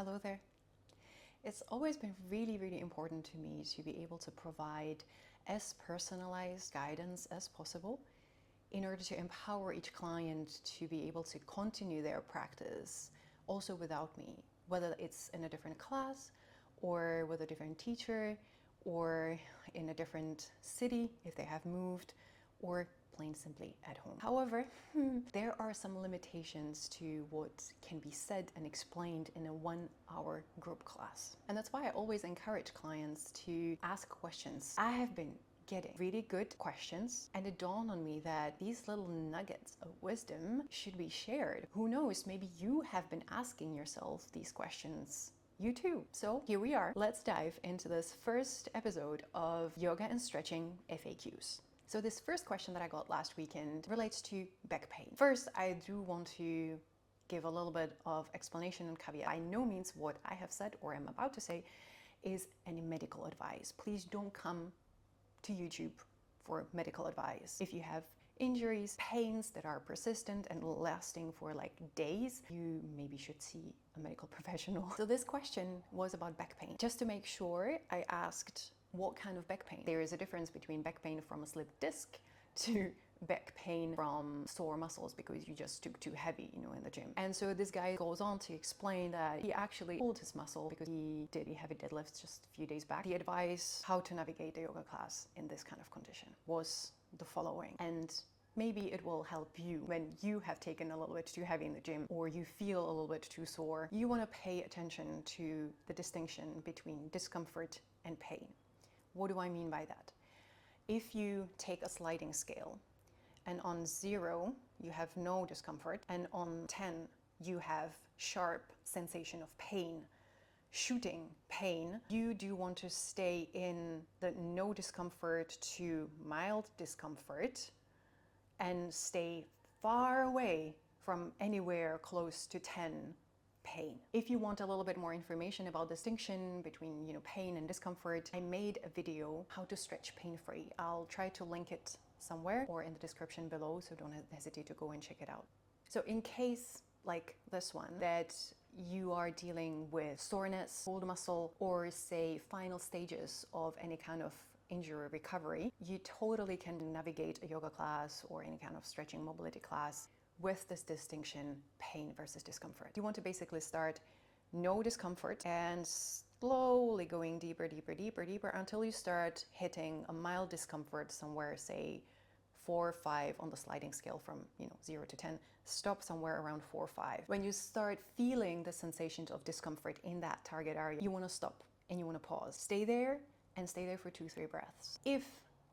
Hello there. It's always been really important to me to be able to provide as personalized guidance as possible in order to empower each client to be able to continue their practice also without me, whether it's in a different class or with a different teacher or in a different city if they have moved, or plain simply at home. However, there are some limitations to what can be said and explained in a 1-hour group class. And that's why I always encourage clients to ask questions. I have been getting really good questions, and it dawned on me that these little nuggets of wisdom should be shared. Who knows, maybe you have been asking yourself these questions. You too. So here we are. Let's dive into this first episode of Yoga and Stretching FAQs. So this first question that I got last weekend relates to back pain. First, I do want to give a little bit of explanation and caveat. By no means what I have said or am about to say is any medical advice. Please don't come to YouTube for medical advice. If you have injuries, pains that are persistent and lasting for like days, you maybe should see a medical professional. So this question was about back pain. Just to make sure, I asked what kind of back pain. There is a difference between back pain from a slipped disc to back pain from sore muscles because you just took too heavy, in the gym. And so this guy goes on to explain that he actually pulled his muscle because he did a heavy deadlift just a few days back. The advice how to navigate a yoga class in this kind of condition was the following. And maybe it will help you when you have taken a little bit too heavy in the gym or you feel a little bit too sore. You want to pay attention to the distinction between discomfort and pain. What do I mean by that? If you take a sliding scale and on 0 you have no discomfort and on 10 you have sharp sensation of pain, shooting pain, you do want to stay in the no discomfort to mild discomfort and stay far away from anywhere close to 10 pain. If you want a little bit more information about distinction between pain and discomfort, I made a video how to stretch pain-free. I'll try to link it somewhere or in the description below, so don't hesitate to go and check it out. So in case like this one that you are dealing with soreness, pulled muscle, or say final stages of any kind of injury recovery, you totally can navigate a yoga class or any kind of stretching mobility class with this distinction, pain versus discomfort. You want to basically start no discomfort and slowly going deeper until you start hitting a mild discomfort somewhere, say 4 or 5 on the sliding scale from 0 to 10. Stop somewhere around 4 or 5. When you start feeling the sensations of discomfort in that target area, you want to stop and you want to pause. Stay there and stay there for 2-3 breaths. If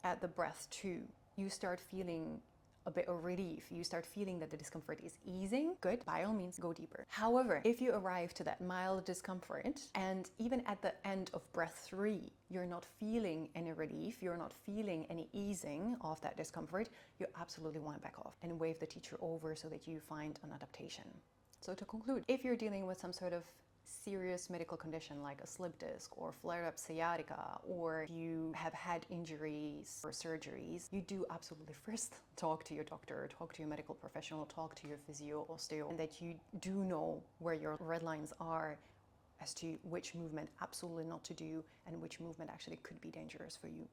at the breath 2 you start feeling a bit of relief, you start feeling that the discomfort is easing, good, by all means go deeper. However, if you arrive to that mild discomfort and even at the end of breath 3 you're not feeling any relief, you're not feeling any easing of that discomfort, you absolutely want to back off and wave the teacher over so that you find an adaptation. So to conclude, if you're dealing with some sort of serious medical condition like a slip disc or flared-up sciatica, or you have had injuries or surgeries, you do absolutely first talk to your doctor, talk to your medical professional, talk to your physio, osteo, and that you do know where your red lines are as to which movement absolutely not to do and which movement actually could be dangerous for you.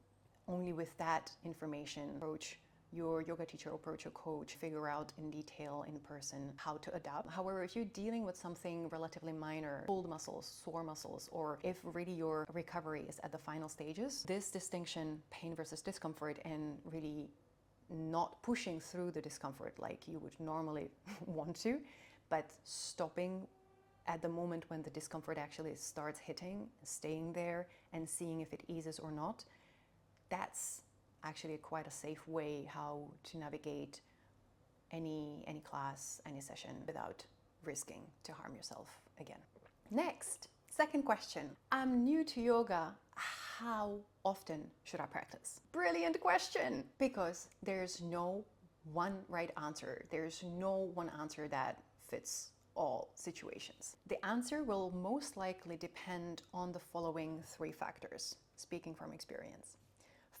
Only with that information, approach your yoga teacher, approach your coach, figure out in detail in person how to adapt. However, if you're dealing with something relatively minor, pulled muscles, sore muscles, or if really your recovery is at the final stages, this distinction, pain versus discomfort, and really not pushing through the discomfort like you would normally want to, but stopping at the moment when the discomfort actually starts hitting, staying there and seeing if it eases or not, that's actually quite a safe way how to navigate any class, any session without risking to harm yourself again. Next, second question. I'm new to yoga. How often should I practice? Brilliant question, because there's no one right answer. There's no one answer that fits all situations. The answer will most likely depend on the following 3 factors, speaking from experience.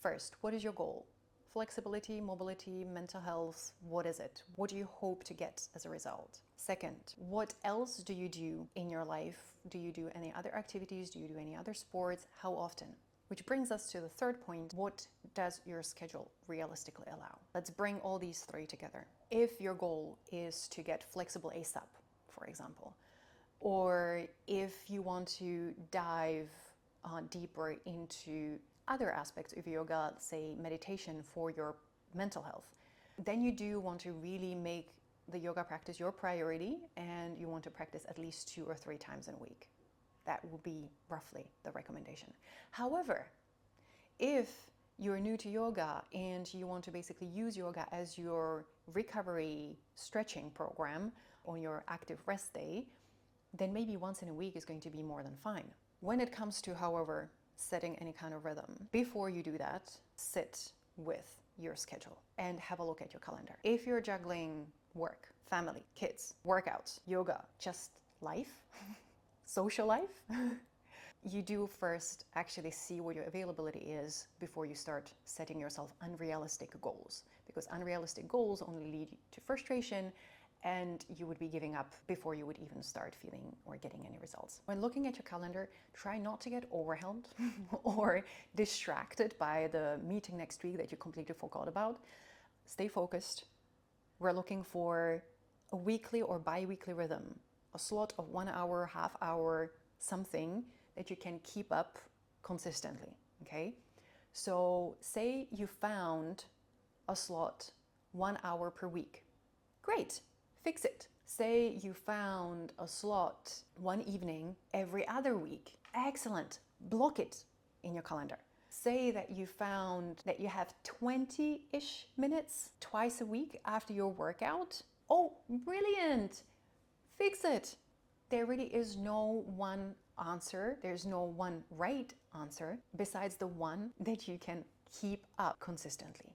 First, what is your goal? Flexibility, mobility, mental health, what is it? What do you hope to get as a result? Second, what else do you do in your life? Do you do any other activities? Do you do any other sports? How often? Which brings us to the third point. What does your schedule realistically allow? Let's bring all these three together. If your goal is to get flexible ASAP, for example, or if you want to dive deeper into other aspects of yoga, say meditation for your mental health, then you do want to really make the yoga practice your priority, and you want to practice at least 2 or 3 times in a week. That will be roughly the recommendation. However, if you're new to yoga and you want to basically use yoga as your recovery stretching program on your active rest day, then maybe once in a week is going to be more than fine. When it comes to, however, setting any kind of rhythm, before you do that, sit with your schedule and have a look at your calendar. If you're juggling work, family, kids, workouts, yoga, just life, social life, you do first actually see what your availability is before you start setting yourself unrealistic goals, because unrealistic goals only lead to frustration, and you would be giving up before you would even start feeling or getting any results. When looking at your calendar, try not to get overwhelmed or distracted by the meeting next week that you completely forgot about. Stay focused. We're looking for a weekly or bi-weekly rhythm, a slot of 1 hour, half hour, something that you can keep up consistently, okay? So say you found a slot 1 hour per week. Great, fix it. Say you found a slot one evening every other week. Excellent, block it in your calendar. Say that you found that you have 20-ish minutes twice a week after your workout. Oh, brilliant, fix it. There really is no one answer. There's no one right answer besides the one that you can keep up consistently.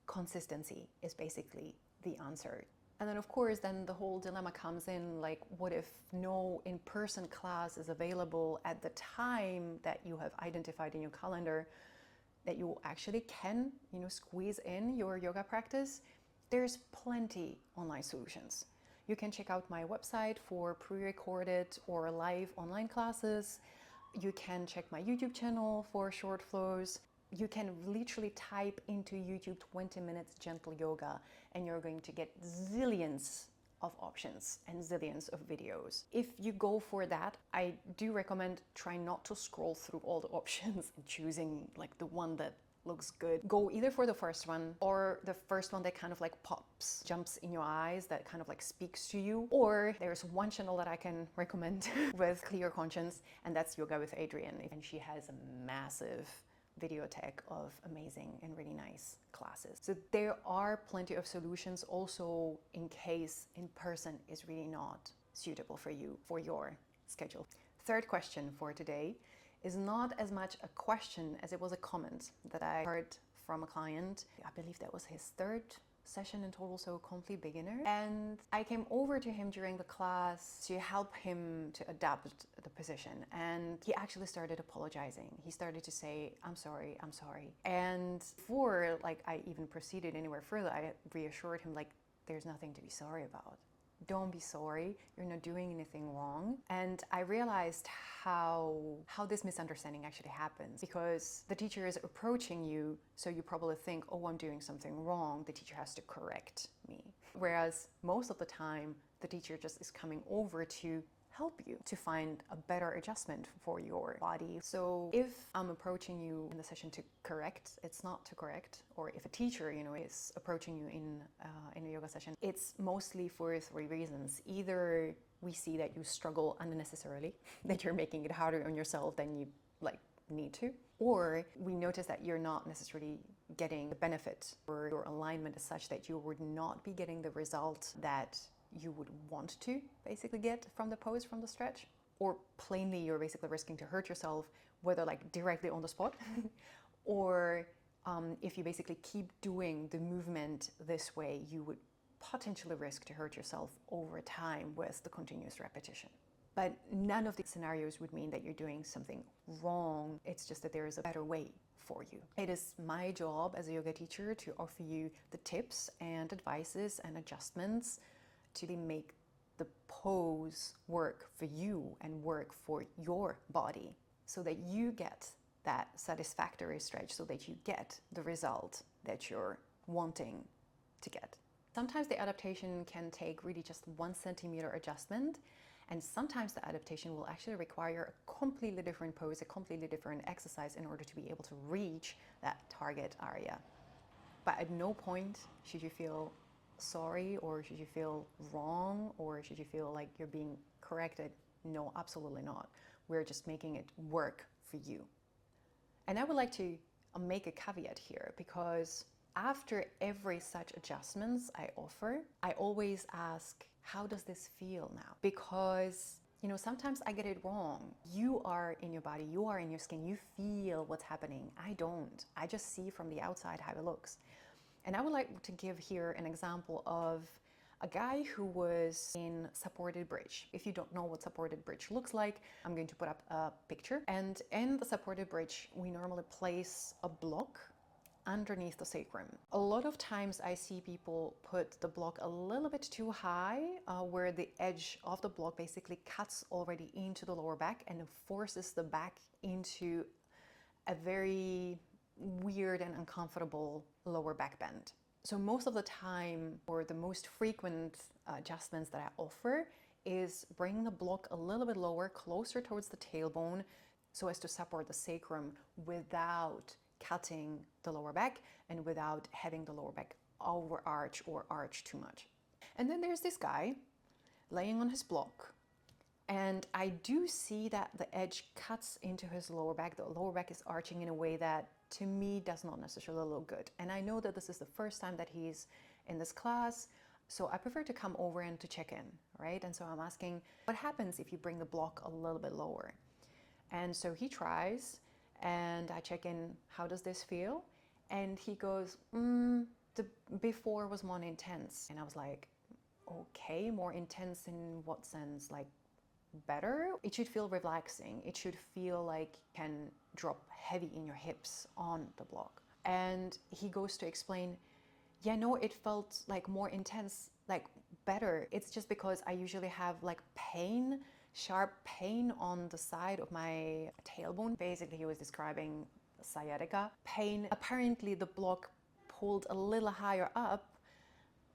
Consistency is basically the answer. And then of course, then the whole dilemma comes in, like, what if no in-person class is available at the time that you have identified in your calendar that you actually can, squeeze in your yoga practice? There's plenty online solutions. You can check out my website for pre-recorded or live online classes. You can check my YouTube channel for short flows. You can literally type into YouTube 20 minutes gentle yoga and you're going to get zillions of options and zillions of videos. If you go for that, I do recommend trying not to scroll through all the options and choosing like the one that looks good. Go either for the first one or the first one that kind of like jumps in your eyes, that kind of like speaks to you. Or there's one channel that I can recommend with clear conscience, and that's Yoga with Adrienne. And she has a massive videotheque of amazing and really nice classes. So there are plenty of solutions also in case in person is really not suitable for you, for your schedule. Third question for today is not as much a question as it was a comment that I heard from a client. I believe that was his third session in total, so complete beginner. And I came over to him during the class to help him to adapt the position. And he actually started apologizing. He started to say, I'm sorry. And before I even proceeded anywhere further, I reassured him, there's nothing to be sorry about. Don't be sorry, you're not doing anything wrong. And I realized how this misunderstanding actually happens, because the teacher is approaching you, so you probably think, oh, I'm doing something wrong, the teacher has to correct me. Whereas most of the time, the teacher just is coming over to help you to find a better adjustment for your body. So if I'm approaching you in the session to correct, it's not to correct. Or if a teacher, is approaching you in a yoga session, it's mostly for 3 reasons. Either we see that you struggle unnecessarily, that you're making it harder on yourself than you need to, or we notice that you're not necessarily getting the benefit, or your alignment is such that you would not be getting the result that you would want to basically get from the pose, from the stretch, or plainly you're basically risking to hurt yourself, whether directly on the spot or if you basically keep doing the movement this way, you would potentially risk to hurt yourself over time with the continuous repetition. But none of these scenarios would mean that you're doing something wrong. It's just that there is a better way for you. It is my job as a yoga teacher to offer you the tips and advices and adjustments to make the pose work for you and work for your body so that you get that satisfactory stretch, so that you get the result that you're wanting to get. Sometimes the adaptation can take really just 1 centimeter adjustment, and sometimes the adaptation will actually require a completely different pose, a completely different exercise in order to be able to reach that target area. But at no point should you feel sorry, or should you feel wrong, or should you feel like you're being corrected. No, absolutely not. We're just making it work for you. And I would like to make a caveat here, because after every such adjustments I offer, I always ask, how does this feel now? Because, you know, sometimes I get it wrong. You are in your body, you are in your skin, you feel what's happening. I don't. I just see from the outside how it looks. And I would like to give here an example of a guy who was in supported bridge. If you don't know what supported bridge looks like, I'm going to put up a picture. And in the supported bridge, we normally place a block underneath the sacrum. A lot of times I see people put the block a little bit too high, where the edge of the block basically cuts already into the lower back and forces the back into a very weird and uncomfortable lower back bend. So most of the time, or the most frequent adjustments that I offer, is bring the block a little bit lower, closer towards the tailbone, so as to support the sacrum without cutting the lower back and without having the lower back overarch or arch too much. And then there's this guy laying on his block, and I do see that the edge cuts into his lower back. The lower back is arching in a way that to me does not necessarily look good. And I know that this is the first time that he's in this class, so I prefer to come over and to check in, right? And so I'm asking, what happens if you bring the block a little bit lower? And so he tries, and I check in, how does this feel? And he goes, the before was more intense. And I was like, okay, more intense in what sense? Like better? It should feel relaxing. It should feel like you can drop heavy in your hips on the block. And he goes to explain, yeah, no, it felt like more intense, like better. It's just because I usually have like pain, sharp pain on the side of my tailbone. Basically, he was describing sciatica pain. Apparently, the block pulled a little higher up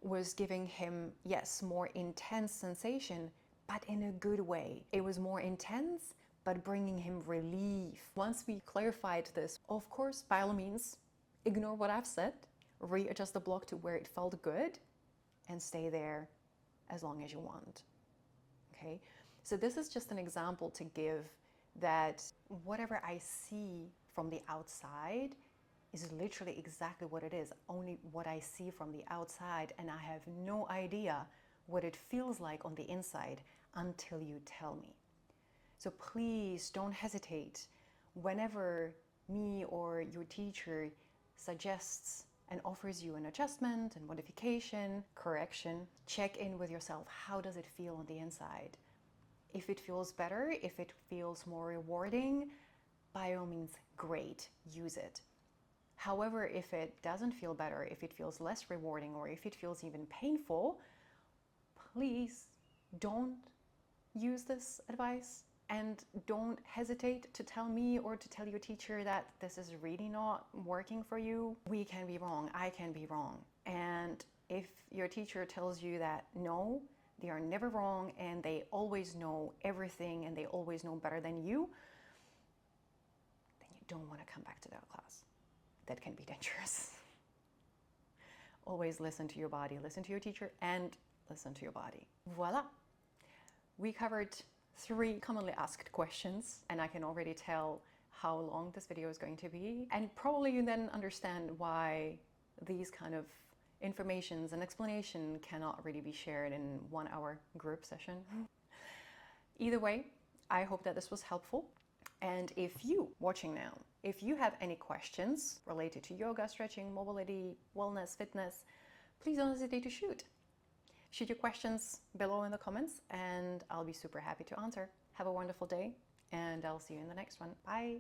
was giving him, yes, more intense sensation, but in a good way. It was more intense, but bringing him relief. Once we clarified this, of course, by all means, ignore what I've said, readjust the block to where it felt good, and stay there as long as you want, okay? So this is just an example to give that whatever I see from the outside is literally exactly what it is, only what I see from the outside, and I have no idea what it feels like on the inside until you tell me. So please don't hesitate whenever me or your teacher suggests and offers you an adjustment and modification, correction. Check in with yourself. How does it feel on the inside? If it feels better, if it feels more rewarding, by all means, great, use it. However, if it doesn't feel better, if it feels less rewarding, or if it feels even painful, please don't use this advice, and don't hesitate to tell me or to tell your teacher that this is really not working for you. We can be wrong, I can be wrong. And if your teacher tells you that no, they are never wrong and they always know everything and they always know better than you, then you don't want to come back to that class. That can be dangerous. Always listen to your body, listen to your teacher, and listen to your body. Voila! We covered 3 commonly asked questions, and I can already tell how long this video is going to be, and probably you then understand why these kind of informations and explanation cannot really be shared in 1-hour group session. Either way, I hope that this was helpful. And if you watching now, if you have any questions related to yoga, stretching, mobility, wellness, fitness, please don't hesitate to shoot. Shoot your questions below in the comments and I'll be super happy to answer. Have a wonderful day and I'll see you in the next one. Bye.